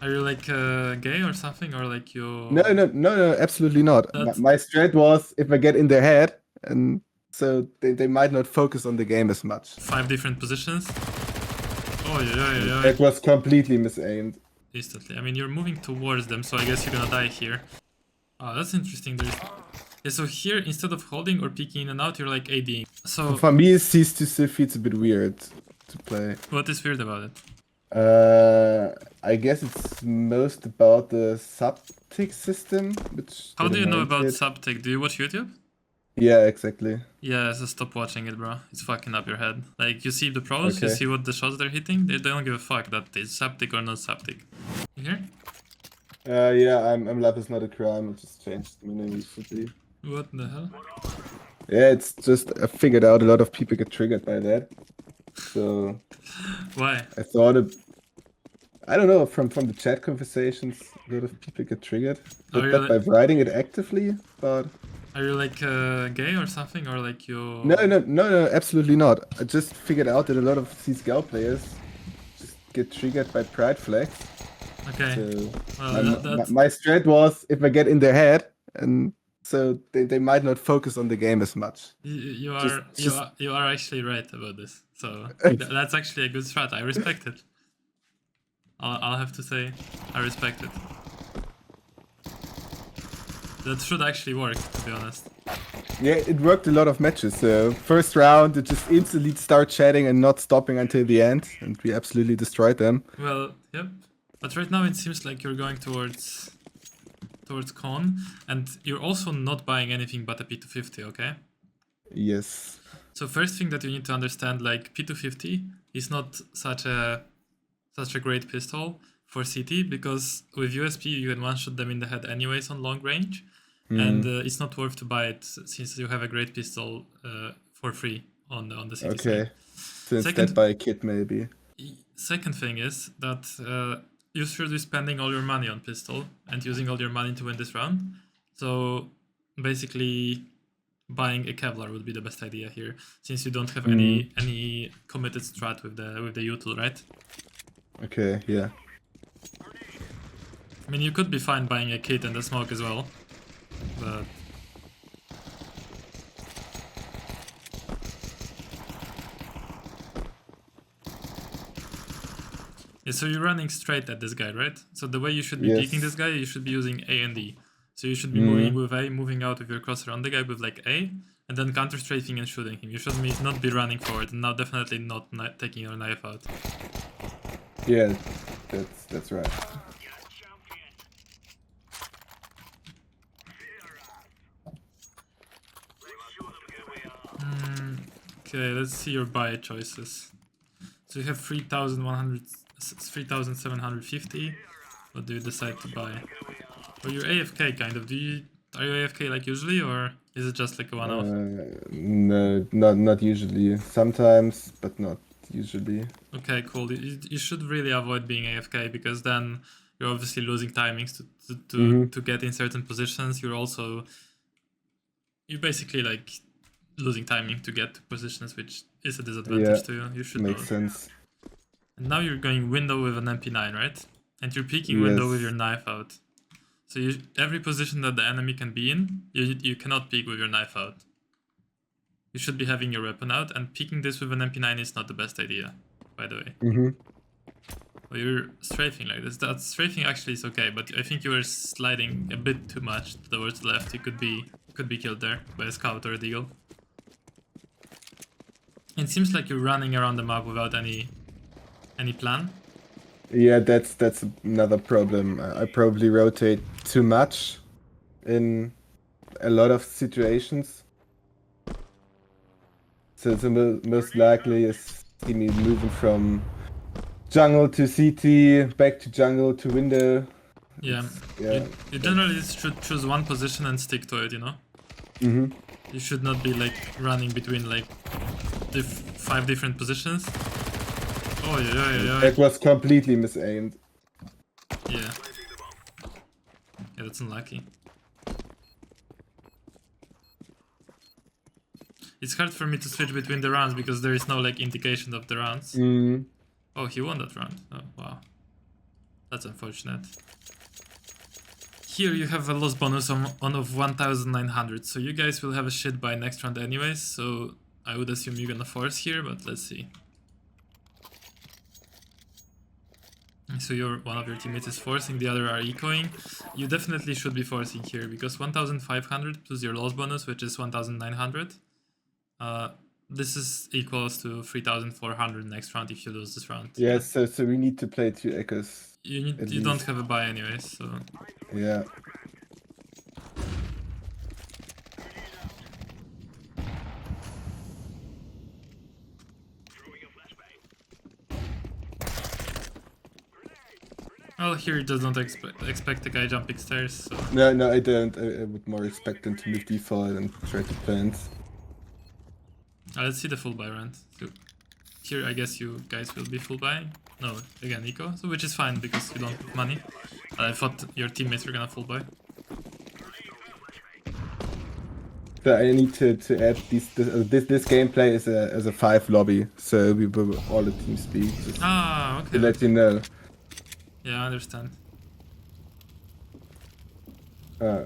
Are you like gay or something, or like you? No, absolutely not. My, That's my strat was if I get in their head, and so they might not focus on the game as much. 5 different positions. Oh yeah. That was completely misaimed. Instantly. I mean, you're moving towards them, so I guess you're gonna die here. Oh, that's interesting. Yeah, so here, instead of holding or peeking in and out, you're like ADing. So For me, CS2 feels a bit weird to play. what is weird about it? I guess it's most about the Subtick system, which How get do you know annoying about it. Subtick? Do you watch YouTube? Yeah, exactly. Yeah, so stop watching it, bro. It's fucking up your head. Like, you see the pros, you Okay. see what the shots they're hitting, they don't give a fuck that it's Subtick or not Subtick. You hear? Yeah, I'm love is not a crime. I just changed the menu recently. What the hell? Yeah, it's just I figured out a lot of people get triggered by that. So Why? I thought I don't know, from the chat conversations, a lot of people get triggered. Are Not by you writing it actively, but are you like gay or something, or like you? no, absolutely not. I just figured out that a lot of CS:GO players just get triggered by pride flags. Okay. So Well, my strat was if I get in their head, and so they might not focus on the game as much. you Just are you just are you are actually right about this. So that's actually a good strat. I respect it. I'll have to say, I respect it. That should actually work, to be honest. yeah, it worked a lot of matches. So first round, it just instantly start chatting and not stopping until the end, and we absolutely destroyed them. Well, yep. But right now it seems like you're going towards con, and you're also not buying anything but a P250, okay? Yes. So first thing that you need to understand, like P250 is not such a great pistol for CT, because with USP you can one-shot them in the head anyways on long range, and it's not worth to buy it since you have a great pistol for free on the CT side. Okay. So instead Second, buy a kit maybe. second thing is that you should be spending all your money on pistol and using all your money to win this round. So basically, buying a Kevlar would be the best idea here, since you don't have any committed strat with the util, right? Okay, yeah. I mean, you could be fine buying a kit and a smoke as well, but yeah, so you're running straight at this guy, right? So the way you should be peeking this Yes. guy, you should be using A and D. So you should be moving with A, moving out with your crosshair on the guy with like A, and then counter strafing and shooting him. You should not be running forward, and now definitely not taking your knife out. Yeah, that's right. Okay, let's see your buy choices. So you have 3,750. What do you decide to buy? Or you're AFK kind of. Are you AFK like usually, or is it just like a one-off? No, not usually. Sometimes, but not usually. Okay, cool. You should really avoid being AFK, because then you're obviously losing timings to get in certain positions. You're basically like losing timing to get to positions, which is a disadvantage Yeah, to you. You should know. makes sense. And now you're going window with an MP9, right? And you're peeking window with your Yes. knife out. So every position that the enemy can be in, you cannot peek with your knife out. You should be having your weapon out, and peeking this with an MP9 is not the best idea, by the way. Well, you're strafing like this. That strafing actually is okay, but I think you were sliding a bit too much towards the left. You could be killed there by a scout or a deagle. It seems like you're running around the map without any plan. Yeah, that's another problem. I probably rotate too much in a lot of situations. So the most likely is see me moving from jungle to CT, back to jungle to window. Yeah. Yeah. You generally should choose one position and stick to it, you know? You should not be like running between like 5 different positions. Oh yeah. That was completely misaimed. Yeah. Yeah, that's unlucky. It's hard for me to switch between the rounds because there is no like indication of the rounds. Oh, he won that round. Oh, wow. That's unfortunate. Here you have a loss bonus on of 1900, so you guys will have a shit by next round anyways, so I would assume you're gonna force here, but let's see. So one of your teammates is forcing, the other are ecoing. You definitely should be forcing here, because 1500 plus your loss bonus, which is 1900. This is equals to 3400 next round if you lose this round. Yeah, so we need to play 2 echoes. You don't have a buy anyways, so... Yeah. Well, here he does not expect the guy jumping stairs, so... No, I don't. I would more expect them to move default and try to plant. Let's see the full buy round. So here I guess you guys will be full buy. No, again eco, so which is fine because you don't have money. I thought your teammates were gonna full buy. So I need to add this gameplay is a 5 lobby, so we will all the teams speak. Okay. To let you know. Yeah, I understand. Yeah.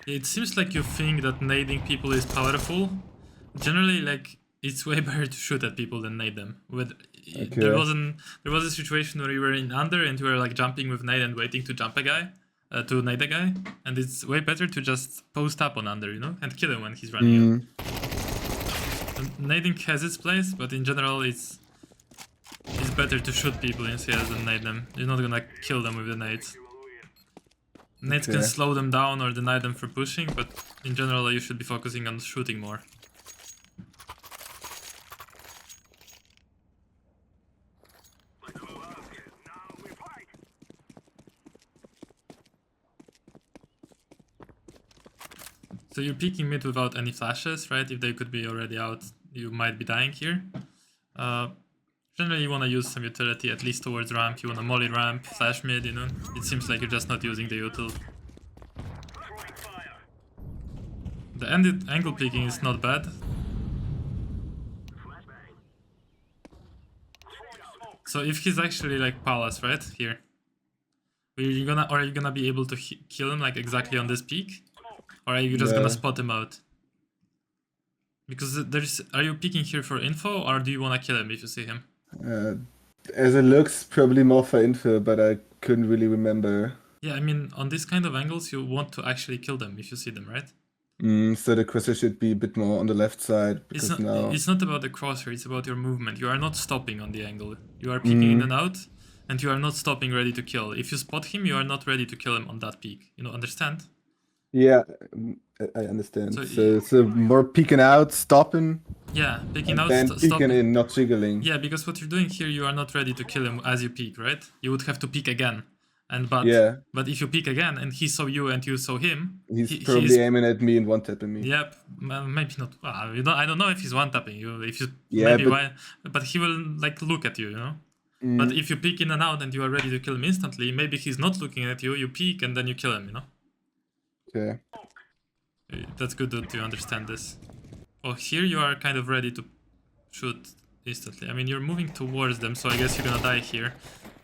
It seems like you think that nading people is powerful. Generally, like, it's way better to shoot at people than nade them. There was a situation where you were in under and you were like jumping with nade and waiting to jump a guy, to nade a guy, and it's way better to just post up on under, you know, and kill him when he's running up. Nading has its place, but in general, it's better to shoot people in CS than nade them. You're not gonna kill them with the nades. Nades can slow them down or deny them for pushing, but in general, you should be focusing on shooting more. So you're peeking mid without any flashes, right? If they could be already out, you might be dying here. Generally you want to use some utility, at least towards ramp. You want to molly ramp, flash mid, you know? It seems like you're just not using the util. The angle peeking is not bad. So if he's actually like palace, right? Here. Are you gonna be able to kill him like exactly on this peak? Or are you just gonna spot him out? Because are you peeking here for info, or do you wanna kill him if you see him? As it looks, probably more for info, but I couldn't really remember. Yeah, I mean, on this kind of angles, you want to actually kill them if you see them, right? So the crosshair should be a bit more on the left side, because it's not about the crosshair, it's about your movement. You are not stopping on the angle. You are peeking in and out, and you are not stopping ready to kill. If you spot him, you are not ready to kill him on that peak. You know, understand? Yeah, I understand. So more peeking out, stopping. Yeah, peeking out, then peeking in, not jiggling. Yeah, because what you're doing here, you are not ready to kill him as you peek, right? You would have to peek again. But if you peek again and he saw you and you saw him, he's probably aiming at me and one-tapping me. Yep, maybe not. I don't know if he's one-tapping you. But he will like look at you, you know. But if you peek in and out and you are ready to kill him instantly, maybe he's not looking at you. You peek and then you kill him, you know. Okay. That's good that you understand this. Oh, here you are kind of ready to shoot instantly. I mean, you're moving towards them, so I guess you're gonna die here.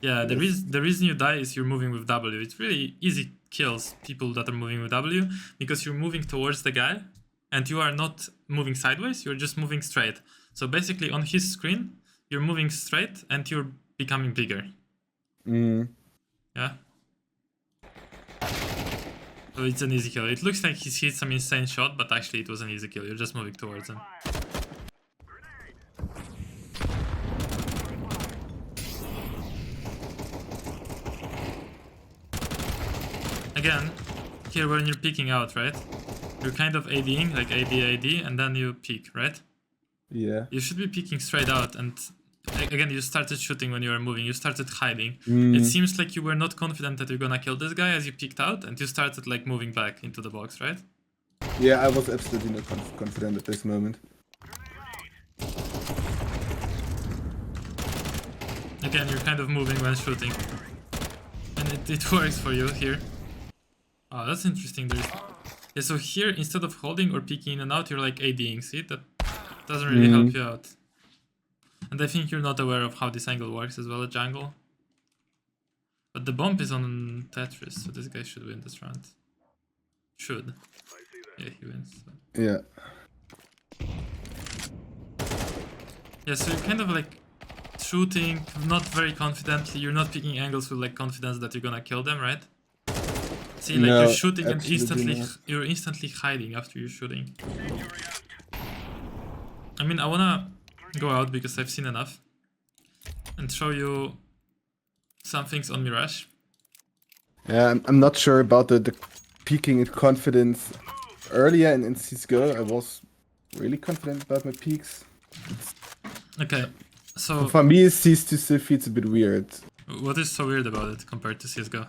Yeah, the reason you die is you're moving with W. It's really easy kills people that are moving with W, because you're moving towards the guy and you are not moving sideways, you're just moving straight. So basically on his screen, you're moving straight and you're becoming bigger. Yeah. So it's an easy kill. It looks like he's hit some insane shot, but actually it was an easy kill. You're just moving towards him. Again, here when you're peeking out, right? You're kind of ADing, like AD, and then you peek, right? Yeah. You should be peeking straight out, and again, you started shooting when you were moving, you started hiding. It seems like you were not confident that you're gonna kill this guy as you peeked out, and you started like moving back into the box, right? Yeah, I was absolutely not confident at this moment. Again, you're kind of moving when shooting. And it works for you here. Oh, that's interesting. Yeah, so here, instead of holding or peeking in and out, you're like ADing, see? That doesn't really help you out. And I think you're not aware of how this angle works as well at jungle. But the bomb is on Tetris, so this guy should win this round. Should. Yeah, he wins. So. Yeah. Yeah, so you're kind of like shooting, not very confidently. You're not picking angles with like confidence that you're gonna kill them, right? See, like No, you're shooting and absolutely not. you're instantly hiding after you're shooting. I mean, I wanna go out because I've seen enough and show you some things on Mirage. Yeah, I'm not sure about the peaking in confidence. Earlier in CSGO, I was really confident about my peaks. Okay, so For me, CS2 still feels a bit weird. what is so weird about it compared to CSGO?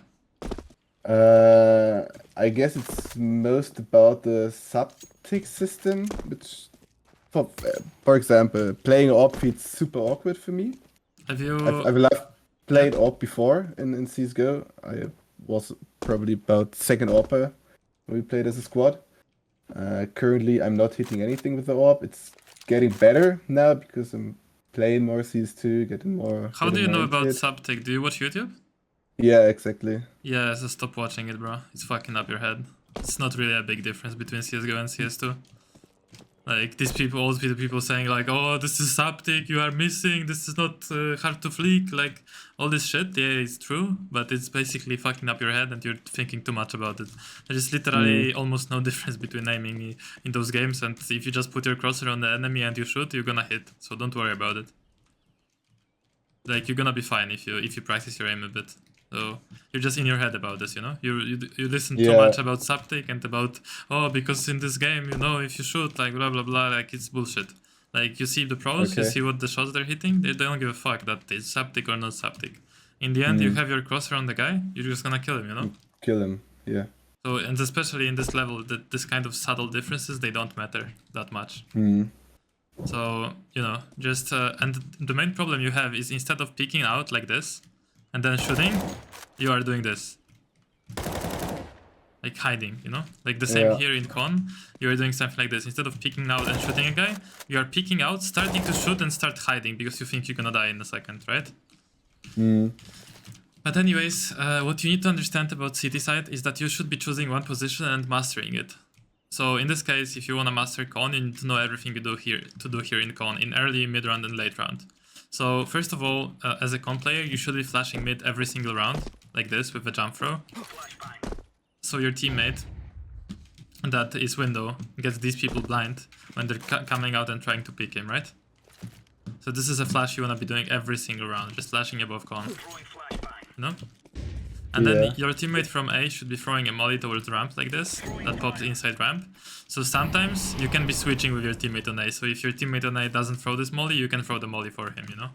I guess it's most about the Subtick system, which, for example, playing AWP feels super awkward for me. Have you? I've played AWP before in CSGO. I was probably about second AWPer when we played as a squad. Currently, I'm not hitting anything with the AWP. It's getting better now because I'm playing more CS2, getting more. How do you know about it. Subtick? Do you watch YouTube? Yeah, exactly. Yeah, so stop watching it, bro. It's fucking up your head. It's not really a big difference between CSGO and CS2. Like, these people, all the people saying like, oh, this is Subtick, you are missing, this is not hard to flick, like, all this shit, yeah, it's true, but it's basically fucking up your head and you're thinking too much about it. There is literally almost no difference between aiming in those games, and if you just put your crosshair on the enemy and you shoot, you're gonna hit, so don't worry about it. Like, you're gonna be fine if you practice your aim a bit. So you're just in your head about this, you know. You listen too much about Subtick and about, oh, because in this game, you know, if you shoot like blah blah blah, like it's bullshit. Like you see the pros, you see what the shots they're hitting, they don't give a fuck that it's Subtick or not Subtick. In the end, you have your crosshair on the guy, you're just gonna kill him, you know. Kill him, yeah. So, and especially in this level, this kind of subtle differences, they don't matter that much. So, you know, just and the main problem you have is instead of peeking out like this and then shooting, you are doing this. Like hiding, you know? Like the same here in con, you are doing something like this. Instead of peeking out and shooting a guy, you are peeking out, starting to shoot and start hiding because you think you're gonna die in a second, right? But anyways, what you need to understand about city side is that you should be choosing one position and mastering it. So in this case, if you want to master con, you need to know everything you do here in con, in early, mid round, and late round. So first of all, as a con player, you should be flashing mid every single round, like this, with a jump throw. So your teammate, that is window, gets these people blind when they're coming out and trying to pick him, right? So this is a flash you want to be doing every single round, just flashing above con. You know? And then your teammate from A should be throwing a molly towards ramp like this, that pops inside ramp. So sometimes you can be switching with your teammate on A, so if your teammate on A doesn't throw this molly, you can throw the molly for him, you know?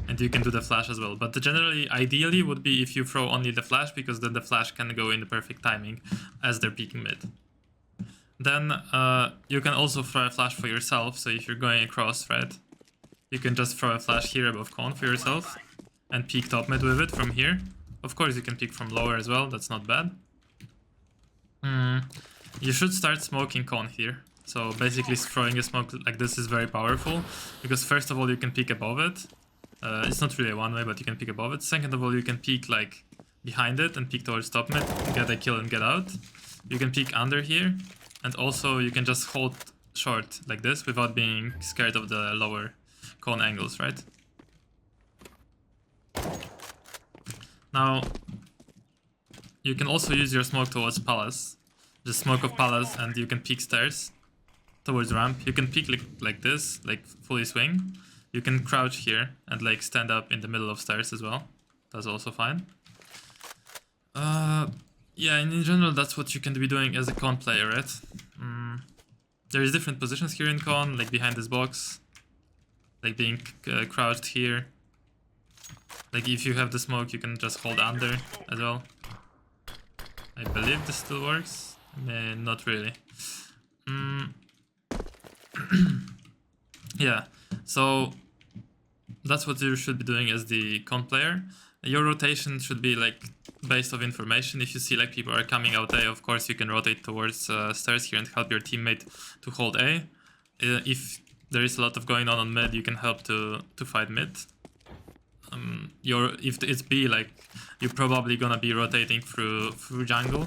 And you can do the flash as well, but generally, ideally would be if you throw only the flash, because then the flash can go in the perfect timing as they're peeking mid. Then you can also throw a flash for yourself, so if you're going across, right? You can just throw a flash here above con for yourself and peek top mid with it from here. Of course, you can peek from lower as well, that's not bad. You should start smoking con here. So basically throwing a smoke like this is very powerful, because first of all, you can peek above it. It's not really a one way, but you can peek above it. Second of all, you can peek like behind it and peek towards top mid, get a kill and get out. You can peek under here, and also you can just hold short like this without being scared of the lower con angles, right? Now, you can also use your smoke towards palace. Just smoke of palace and you can peek stairs towards ramp. You can peek like this, like fully swing. You can crouch here and like stand up in the middle of stairs as well. That's also fine. Yeah, and in general, that's what you can be doing as a con player, right? There's different positions here in con, like behind this box. Like being crouched here. Like if you have the smoke, you can just hold under as well. I believe this still works. Not really. Yeah, so that's what you should be doing as the con player. Your rotation should be like based off information. If you see like people are coming out A, of course you can rotate towards stairs here and help your teammate to hold A. If there is a lot of going on mid, you can help to fight mid. if it's B, like you're probably gonna be rotating through jungle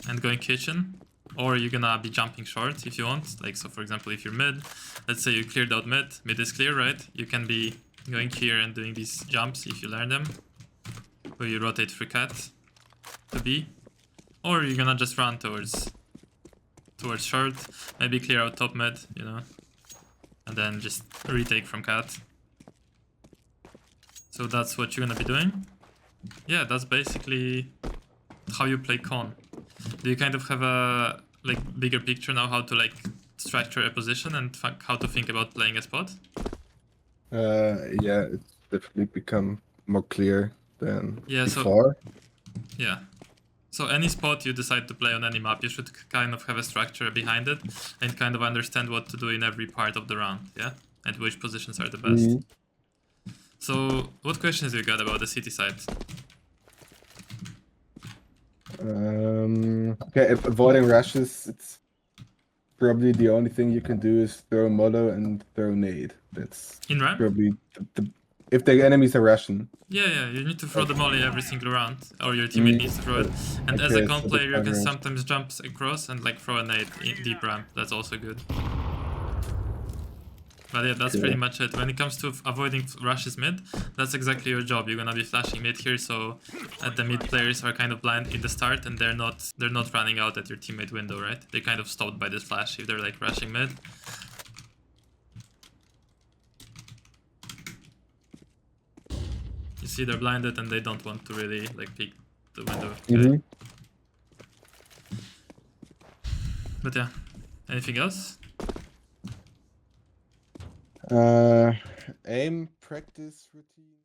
and going kitchen, or you're gonna be jumping short if you want. Like, so for example, if you're mid, let's say you cleared out mid is clear, right? You can be going here and doing these jumps if you learn them, where you rotate through cat to B, or you're gonna just run towards short, maybe clear out top mid, you know, and then just retake from cat. So that's what you're gonna be doing. Yeah, that's basically how you play con. Do you kind of have a like bigger picture now how to like structure a position and how to think about playing a spot? Yeah, it's definitely become more clear than Yeah, before. Yeah. So any spot you decide to play on any map, you should kind of have a structure behind it and kind of understand what to do in every part of the round, yeah? And which positions are the best. Mhm. So, what questions you got about the city side? Okay, if avoiding rushes, it's probably the only thing you can do is throw Molo and throw Nade. That's In ramp? probably if the enemies are Russian. Yeah, you need to throw the molly every single round, or your teammate needs to throw it. And as a Okay, con so the player, you can counter- sometimes jump across and like throw a nade in deep ramp. That's also good. But yeah, that's pretty much it. When it comes to avoiding rushes mid, that's exactly your job. You're gonna be flashing mid here, so the mid players are kind of blind in the start, and they're not running out at your teammate window, right? They kind of stopped by this flash if they're like rushing mid. You see, they're blinded and they don't want to really like peek the window. Okay. But yeah, anything else? Aim practice routine.